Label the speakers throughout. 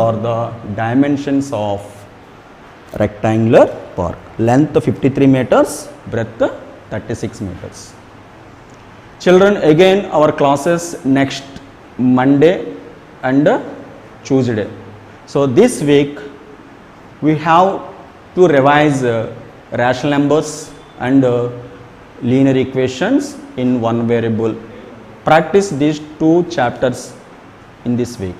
Speaker 1: are the dimensions of rectangular park. Length 53 meters, breadth 36 meters. Children, again our classes next Monday and Tuesday. So this week we have to revise rational numbers and linear equations in one variable. Practice these two chapters in this week.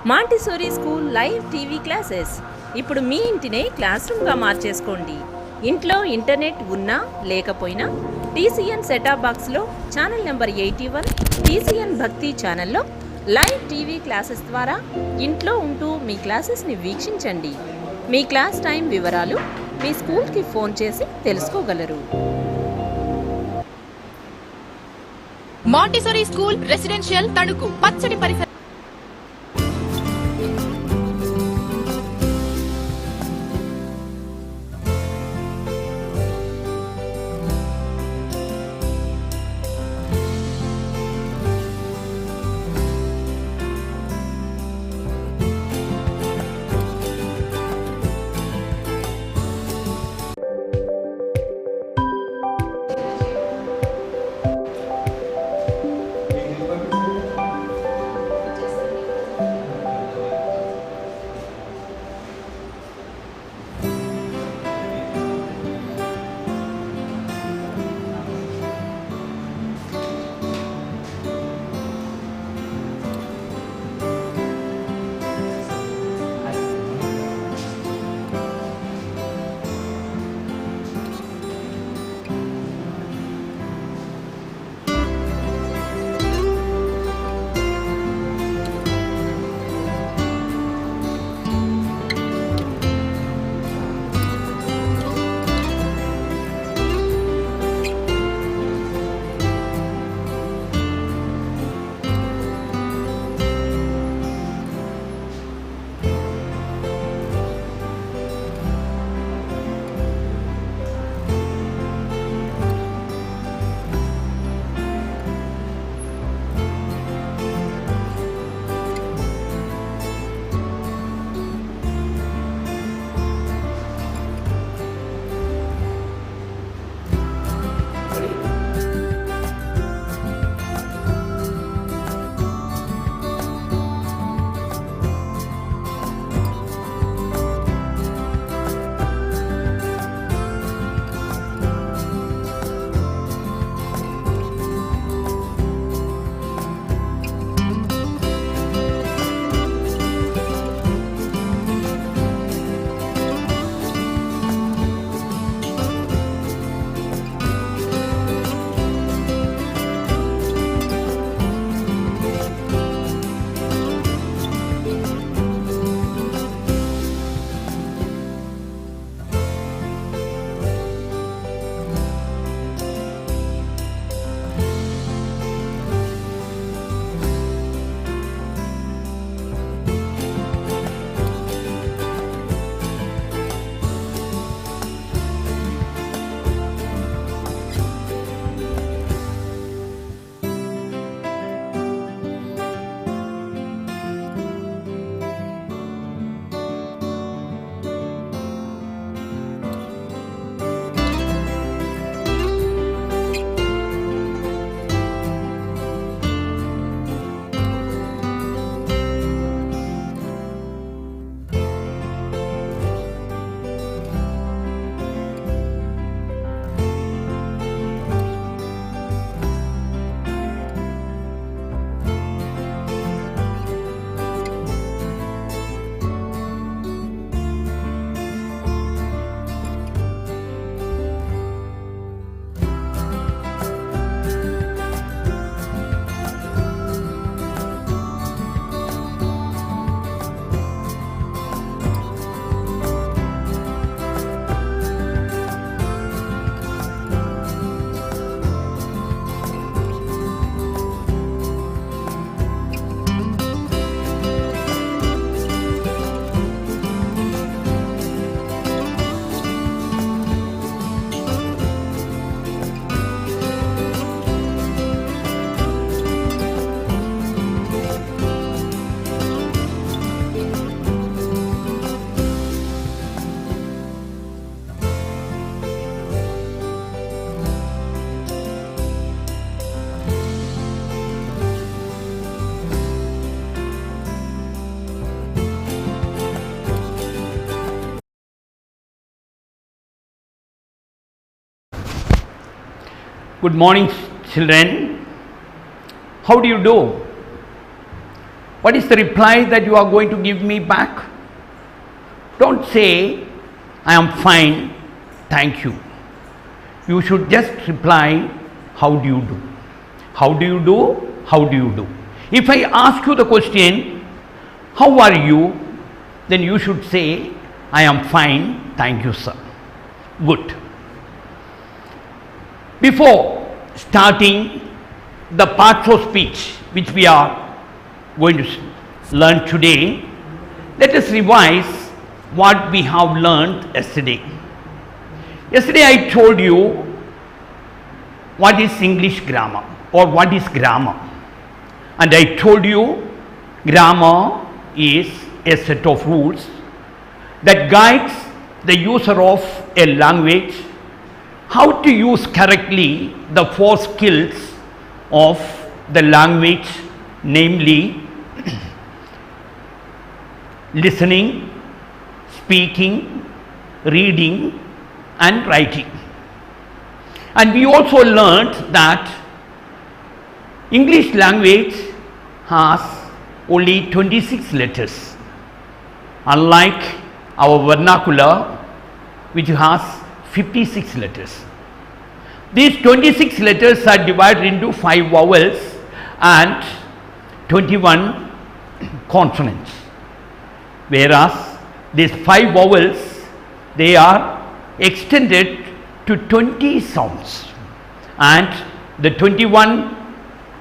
Speaker 2: Montessori school live TV classes ఇప్పుడు మీ ఇంటినే class రూమ్గా మార్చేసుకోండి. ఇంట్లో internet ఉన్నా లేకపోయినా TCN set-top బాక్స్లో channel number 81 TCN భక్తి ఛానల్లో live TV classes ద్వారా ఇంట్లో ఉంటూ మీ క్లాసెస్ని వీక్షించండి. మీ క్లాస్ టైం వివరాలు మీ స్కూల్కి ఫోన్ చేసి తెలుసుకోగలరు.
Speaker 3: మాంటిసోరీ స్కూల్ రెసిడెన్షియల్ తణుకు పచ్చడి పరిసర
Speaker 4: Good morning, children. How do you do? What is the reply that you are going to give me back? Don't say, I am fine, thank you. You should just reply, how do you do? How do you do? How do you do? If I ask you the question, how are you? Then you should say, I am fine, thank you, sir. Good. Before starting the parts of speech which we are going to learn today, let us revise what we have learned yesterday. Yesterday I told you what is English grammar or what is grammar. And I told you grammar is a set of rules that guides the user of a language how to use correctly the four skills of the language, namely listening, speaking, reading and writing. And we also learned that English language has only 26 letters, unlike our vernacular which has 56 letters. These 26 letters are divided into 5 vowels and 21 consonants, whereas these 5 vowels, they are extended to 20 sounds and the 21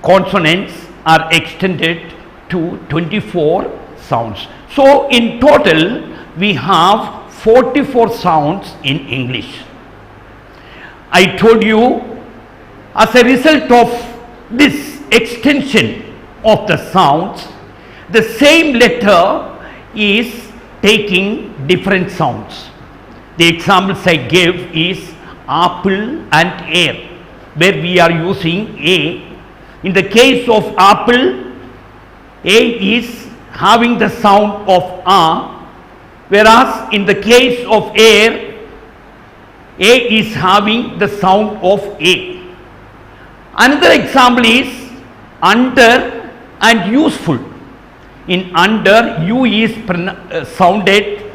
Speaker 4: consonants are extended to 24 sounds. So in total we have 44 sounds in English. I told you, as a result of this extension of the sounds, the same letter is taking different sounds. The examples I gave is apple and air, where we are using A. In the case of apple, A is having the sound of A, whereas in the case of air, A is having the sound of A. Another example is under and useful. In under, U is sounded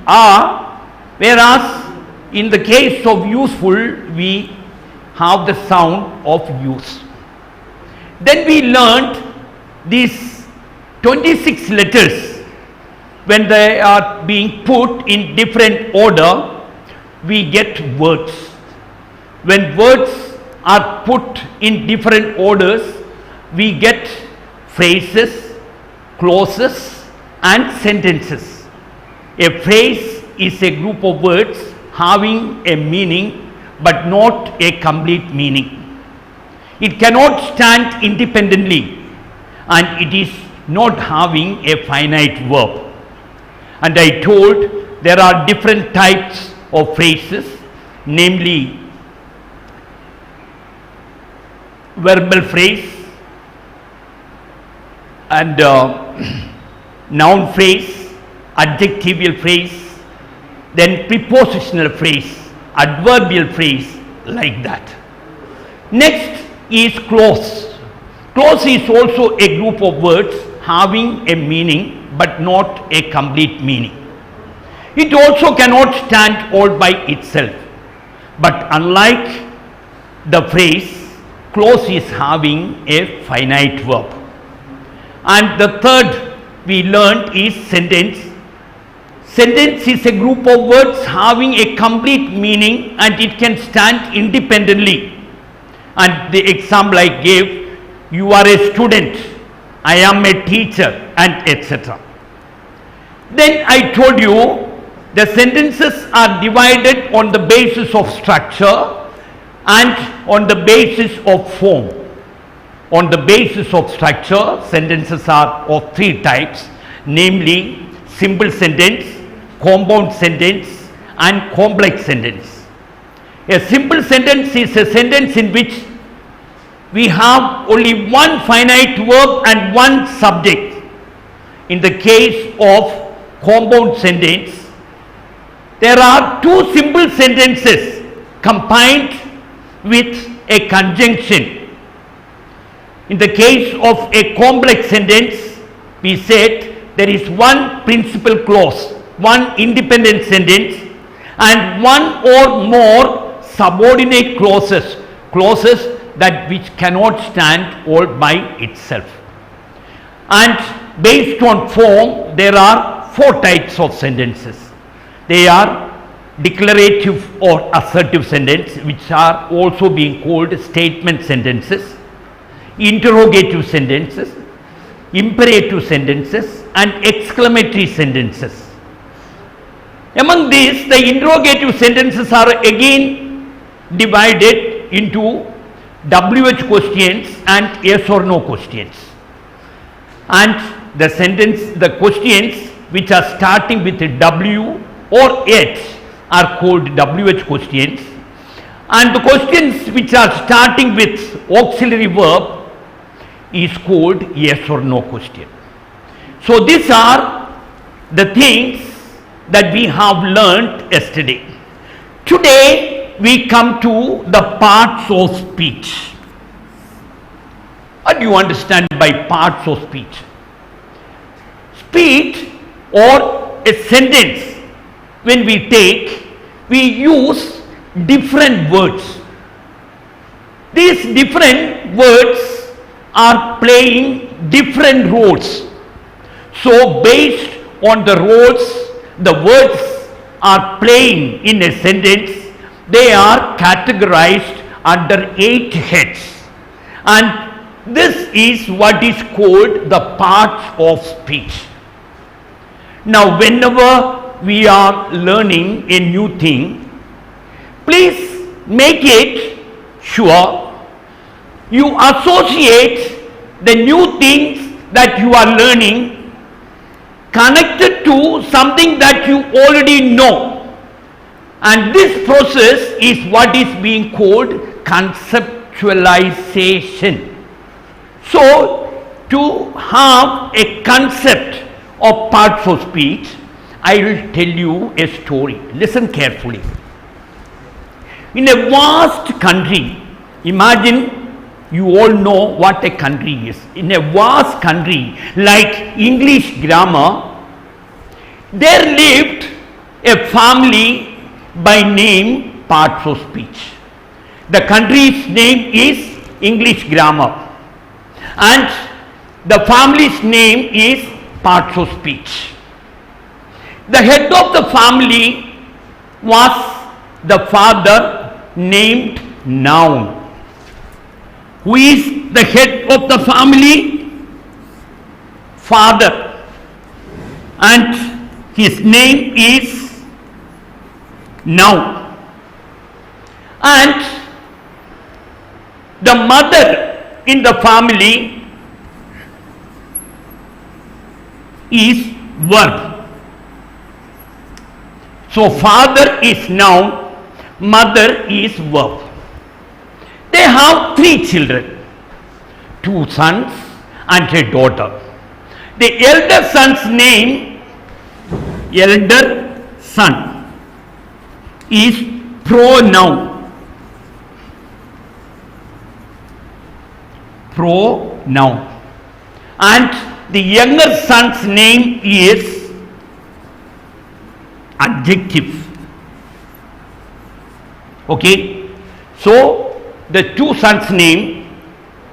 Speaker 4: A, whereas in the case of useful, we have the sound of use. Then we learned these 26 letters. When they are being put in different order, we get words. When words are put in different orders, we get phrases, clauses and sentences. A phrase is a group of words having a meaning but not a complete meaning. It cannot stand independently and it is not having a finite verb. And I told there are different types of phrases, namely verbal phrase and noun phrase, adjectival phrase, then prepositional phrase, adverbial phrase, like that. Next is clause. Clause is also a group of words having a meaning but not a complete meaning. It also cannot stand all by itself, but unlike the phrase, clause is having a finite verb. And the third we learned is sentence. Sentence is a group of words having a complete meaning and it can stand independently. And the example I gave, you are a student, I am a teacher, and etc. Then I told you the sentences are divided on the basis of structure and on the basis of form. On the basis of structure, sentences are of 3 types, namely simple sentence, compound sentence and complex sentence. A simple sentence is a sentence in which we have only one finite verb and one subject. In the case of compound sentence, there are 2 simple sentences combined with a conjunction. In the case of a complex sentence, we said there is one principal clause, one independent sentence, and one or more subordinate clauses, clauses that which cannot stand all by itself. And based on form, there are four types of sentences. They are declarative or assertive sentence, which are also being called statement sentences, interrogative sentences, imperative sentences, and exclamatory sentences. Among these, the interrogative sentences are again divided into WH questions and yes or no questions. And the questions which are starting with W or H are called WH questions, and the questions which are starting with auxiliary verb is called yes or no question. So these are the things that we have learnt yesterday. Today we come to the parts of speech. What do you understand by parts of speech? Speech or a sentence, when we take, we use different words. These different words are playing different roles. So based on the roles the words are playing in a sentence, they are categorized under 8 heads, and this is what is called the parts of speech. Now whenever we are learning a new thing, please make it sure you associate the new things that you are learning connected to something that you already know, and this process is what is being called conceptualization. So to have a concept of parts of speech, I will tell you a story. Listen carefully. In a vast country, imagine you all know what a country is. In a vast country like English grammar, there lived a family by name parts of speech. The country's name is English grammar, and the family's name is parts of speech. The head of the family was the father named noun. Who is the head of the family? Father. And his name is noun. And the mother in the family is verb. So father is noun, mother is verb. They have 3 children, 2 sons and a daughter. The elder son's name, elder son, is pronoun. Pronoun. And the younger son's name is adjective. Okay, so the 2 sons' name,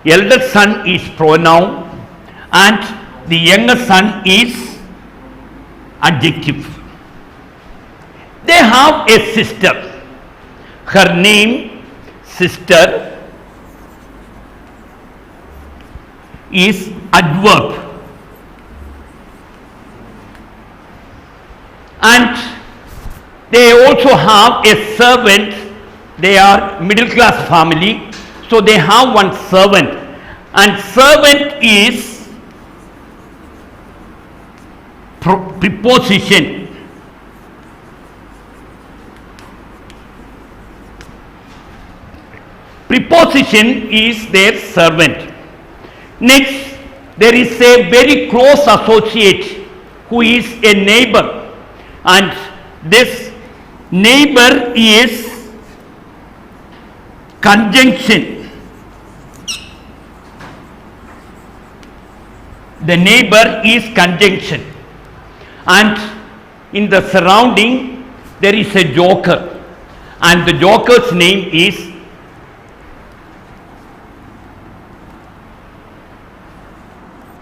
Speaker 4: elder son is pronoun and the younger son is adjective. They have a sister. Her name, sister, is adverb. And they also have a servant. They are middle class family, so they have one servant, and servant is preposition. Preposition is their servant. Next, there is a very close associate who is a neighbor, and this neighbor is conjunction. The neighbor is conjunction, and in the surrounding there is a joker, and the joker's name is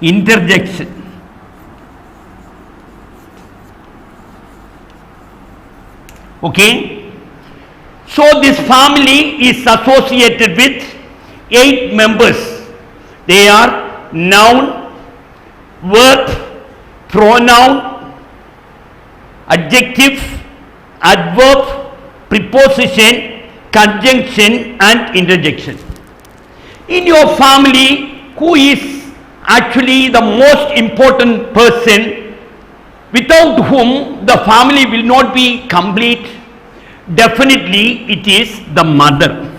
Speaker 4: interjection. Okay, so this family is associated with 8 members. They are noun, verb, pronoun, adjective, adverb, preposition, conjunction and interjection. In your family, who is actually the most important person without whom the family will not be complete? Definitely it is the mother.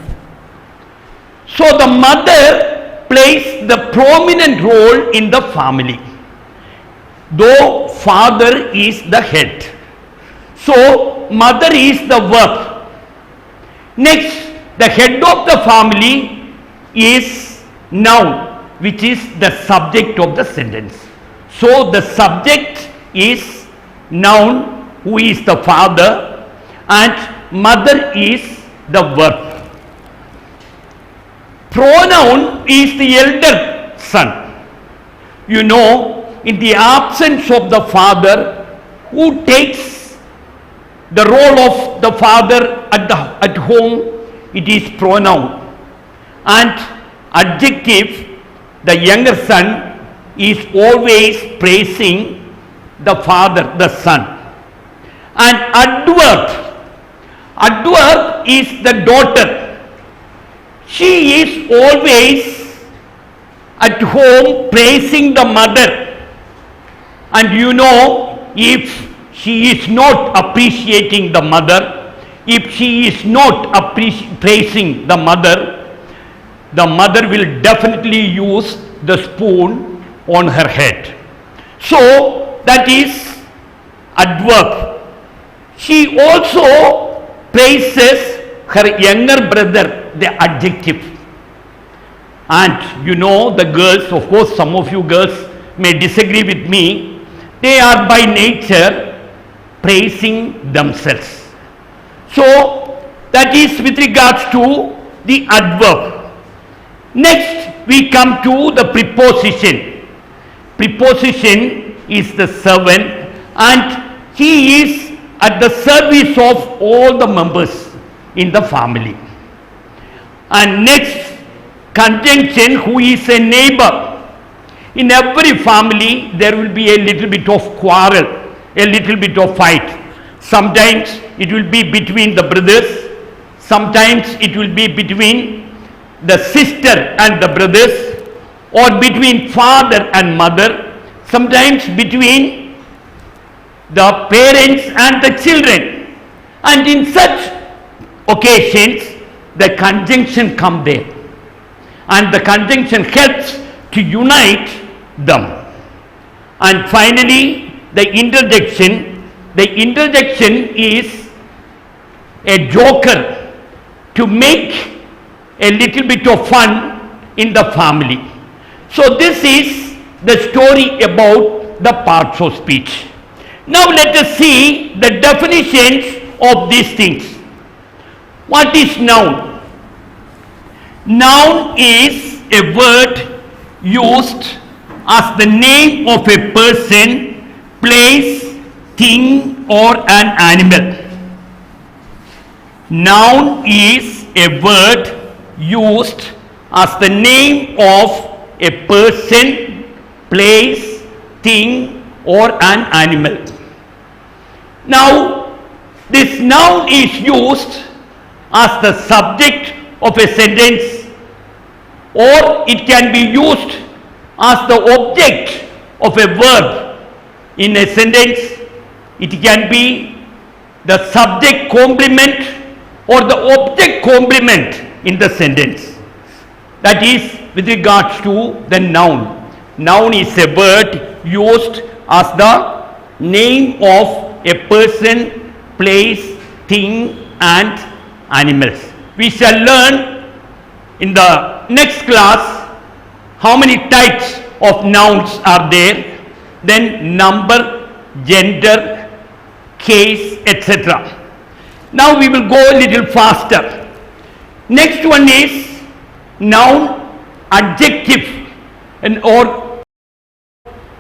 Speaker 4: So the mother plays the prominent role in the family, though father is the head. So mother is the verb. Next, the head of the family is noun, which is the subject of the sentence. So the subject is noun, who is the father, and mother is the verb. Pronoun is the elder son. You know, in the absence of the father, who takes the role of the father at home? It is pronoun. And adjective, the younger son is always praising the father, the son. And adverb is the daughter. She is always at home praising the mother. And you know, if she is not appreciating the mother, if she is not praising the mother will definitely use the spoon on her head. So that is adverb. She also praises her younger brother, the adjective. And you know, the girls, of course some of you girls may disagree with me, they are by nature praising themselves. So that is with regards to the adverb. Next we come to the preposition. Preposition is the servant, and he is at the service of all the members in the family. And next, conjunction, who is a neighbor. In every family there will be a little bit of quarrel, a little bit of fight. Sometimes it will be between the brothers, sometimes it will be between the sister and the brothers, or between father and mother, sometimes between the parents and the children. And in such occasions the conjunction come there, and the conjunction helps to unite them. And finally the interjection. The interjection is a joker to make a little bit of fun in the family. So this is the story about the parts of speech. Now let us see the definitions of these things. What is noun? Noun is a word used as the name of a person, place, thing or an animal. Noun is a word used as the name of a person, place, thing or an animal. Now this noun is used as the subject of a sentence, or it can be used as the object of a verb in a sentence. It can be the subject complement or the object complement in the sentence. That is with regards to the noun. Noun is a word used as the name of a person, place, thing and animals. We shall learn in the next class how many types of nouns are there, then number, gender, case, etc. Now we will go a little faster. Next one is noun, adjective, and or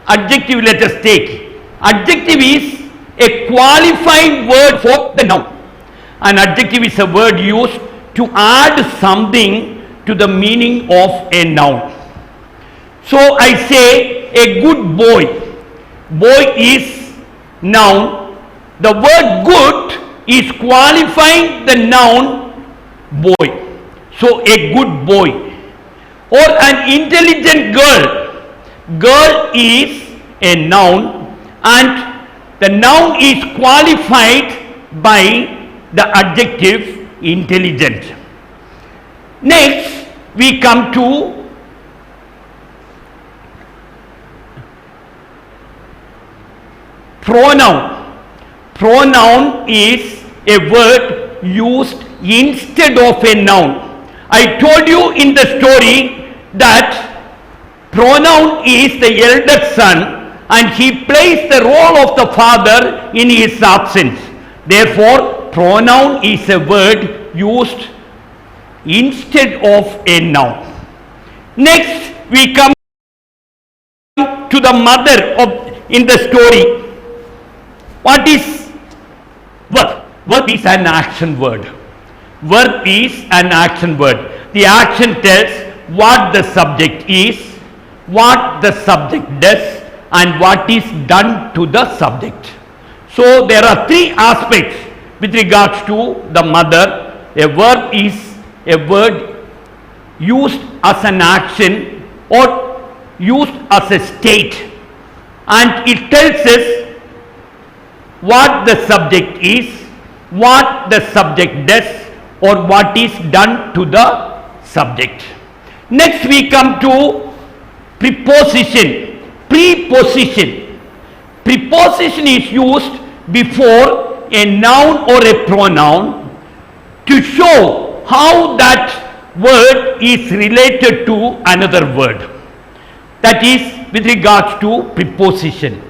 Speaker 4: adjective let us take. Adjective is a qualified word for the noun. An adjective is a word used to add something to the meaning of a noun. So I say a good boy. Boy is noun. The word good is qualifying the noun boy. So a good boy. Or an intelligent girl. Girl is a noun and the noun is qualified by the adjective intelligent. Next we come to pronoun. Pronoun is a word used instead of a noun. I told you in the story that pronoun is the eldest son and he plays the role of the father in his absence. Therefore, pronoun is a word used instead of a noun. Next, we come to the mother in the story. What is verb? Verb is an action word. Verb is an action word. The action tells what the subject is, what the subject does, and what is done to the subject. So there are three aspects with regards to the mother. A verb is a word used as an action or used as a state, and it tells us what the subject is, what the subject does, or what is done to the subject. Next we come to preposition. Preposition. Preposition is used before a noun or a pronoun to show how that word is related to another word. That is with regards to preposition.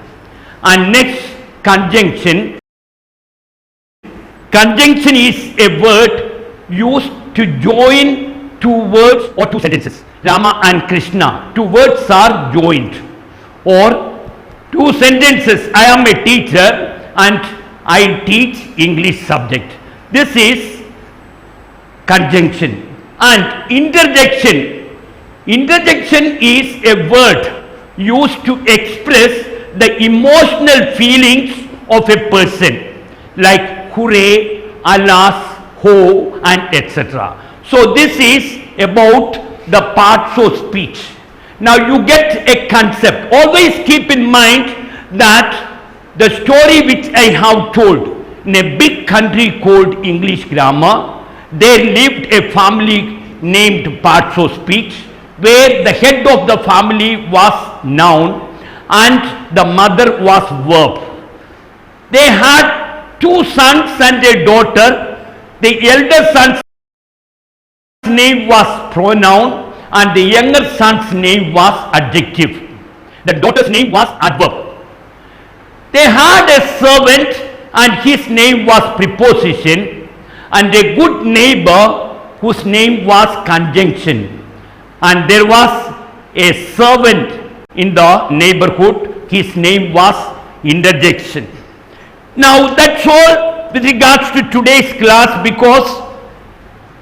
Speaker 4: And next, conjunction. Conjunction is a word used to join two words or two sentences. Rama and Krishna. Two words are joined. Or two sentences. I am a teacher and I teach English subject. This is conjunction. And interjection. Interjection is a word used to express the emotional feelings of a person, like hooray, alas, ho, and etc. So this is about the parts of speech. Now you get a concept. Always keep in mind that the story which I have told, in a big country called English grammar, there lived a family named parts of speech, where the head of the family was noun and the mother was verb. They had two sons and a daughter. The elder son's name was pronoun and the younger son's name was adjective. The daughter's name was adverb. They had a servant and his name was preposition, and a good neighbor whose name was conjunction. And there was a servant in the neighborhood, his name was interjection. Now that's all with regards to today's class, because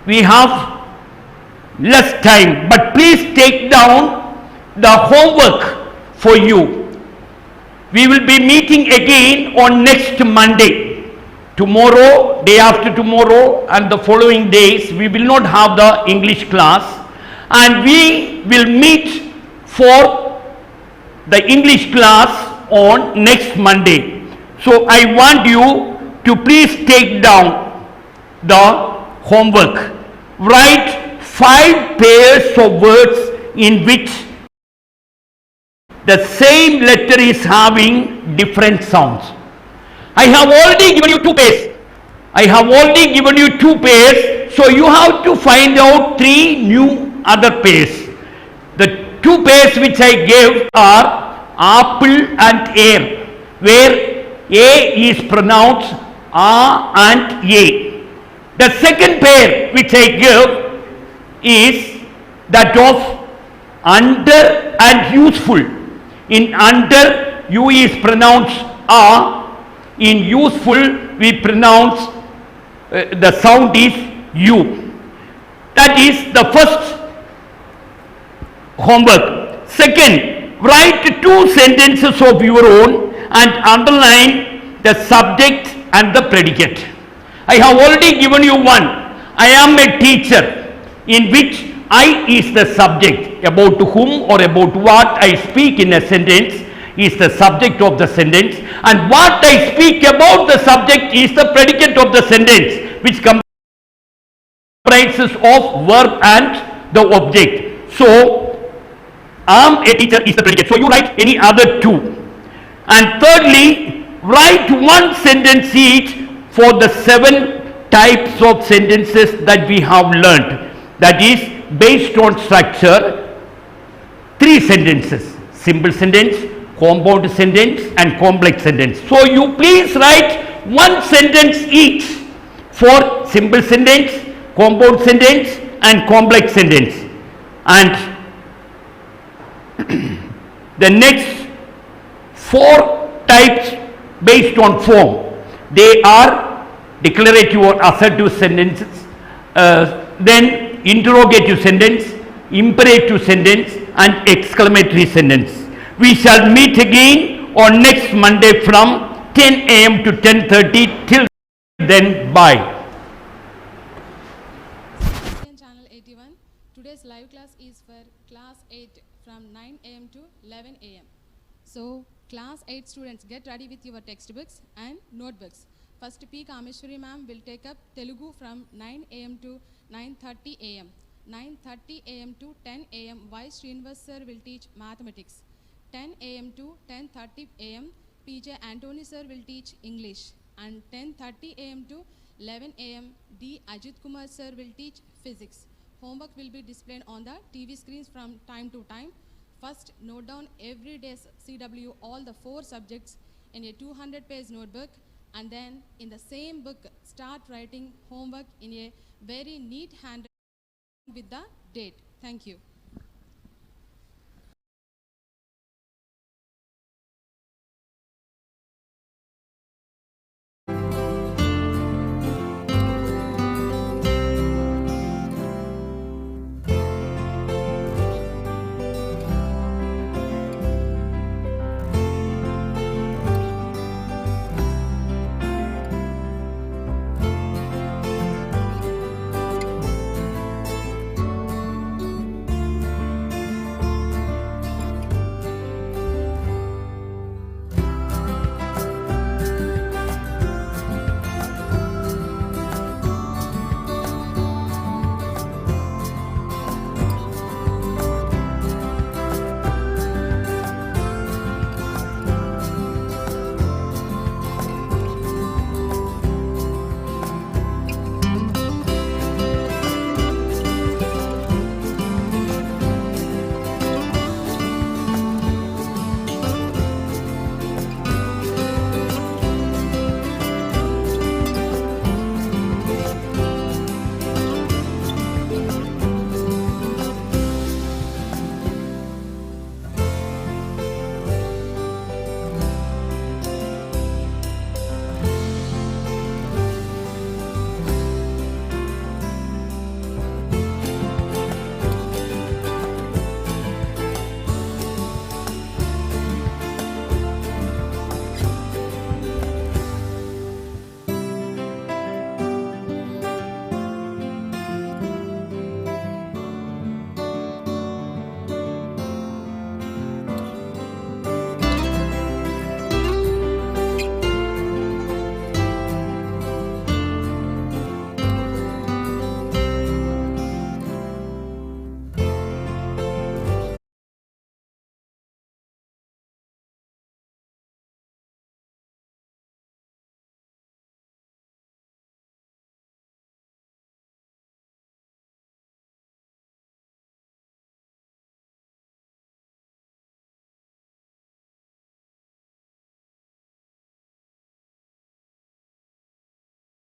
Speaker 4: we have less time, but please take down the homework for you. We will be meeting again on next Monday. Tomorrow, day after tomorrow, and the following days we will not have the English class, and we will meet for the English class on next Monday. So I want you to please take down the homework. Write 5 pairs of words in which the same letter is having different sounds. I have already given you 2 pairs. I have already given you 2 pairs, so you have to find out 3 new other pairs. The 2 pairs which I gave are apple and air, where A is pronounced A and A. The second pair which I give is that of under and useful. In under, U is pronounced A. In useful, we pronounce the sound is U. That is the first homework. Second, write 2 sentences of your own and underline the subject and the predicate. I have already given you one. I am a teacher, in which I is the subject. About whom or about what I speak in a sentence is the subject of the sentence, and what I speak about the subject is the predicate of the sentence, which comprises of verb and the object. So, I am a teacher is the predicate. So, you write any other 2. And thirdly, write 1 sentence each for the 7 types of sentences that we have learnt. That is, based on structure, 3 sentences: simple sentence, compound sentence and complex sentence. So, you please write 1 sentence each for simple sentence, compound sentence and complex sentence. And the next 4 types based on form, they are declarative or assertive sentences, then interrogative sentence, imperative sentence and exclamatory sentence. We shall meet again on next Monday from 10 a.m. to 10:30. Till then, bye.
Speaker 5: Channel 81. Today's live class is for class 8 from 9 a.m. to 11 a.m. So, class 8 students, get ready with your textbooks and notebooks. First, P. Kameshwari ma'am will take up Telugu from 9 a.m. to 9:30 a.m. 9:30 a.m. to 10 a.m. Y. Srinivas sir will teach mathematics. 10 a.m. to 10:30 a.m. P.J. Antony sir will teach English. And 10:30 a.m. to 11 a.m. D. Ajit Kumar sir will teach physics. Homework will be displayed on the TV screens from time to time. First, note down every day's CW, all the 4 subjects in a 200-page notebook, and then in the same book, start writing homework in a very neat handwriting with the date. Thank you.